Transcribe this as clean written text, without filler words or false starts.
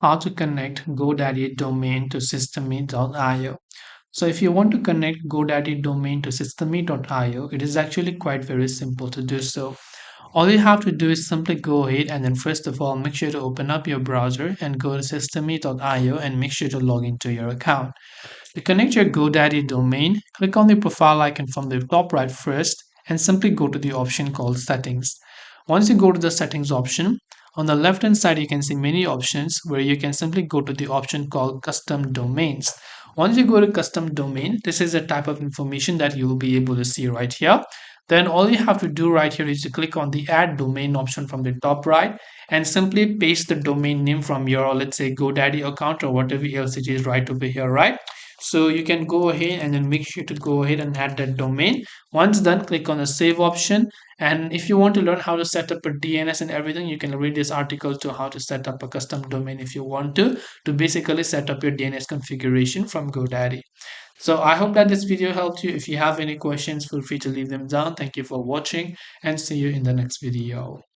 how to connect GoDaddy domain to systeme.io. So if you want to connect GoDaddy domain to systeme.io, it is actually quite very simple to do so. All you have to do is simply go ahead and then first of all make sure to open up your browser and go to systeme.io and make sure to log into your account. To connect your GoDaddy domain, click on the profile icon from the top right first and simply go to the option called settings. Once you go to the settings option, on the left hand side you can see many options where you can simply go to the option called custom domains. Once you go to custom domain, this is the type of information that you will be able to see right here. Then all you have to do right here is to click on the add domain option from the top right and simply paste the domain name from your, let's say, GoDaddy account or whatever else it is right over here, right? So you can go ahead and then make sure to go ahead and add that domain. Once done, click on the save option. And if you want to learn how to set up a DNS and everything, you can read this article to how to set up a custom domain if you want to basically set up your DNS configuration from GoDaddy. So I hope that this video helped you. If you have any questions, feel free to leave them down. Thank you for watching and see you in the next video.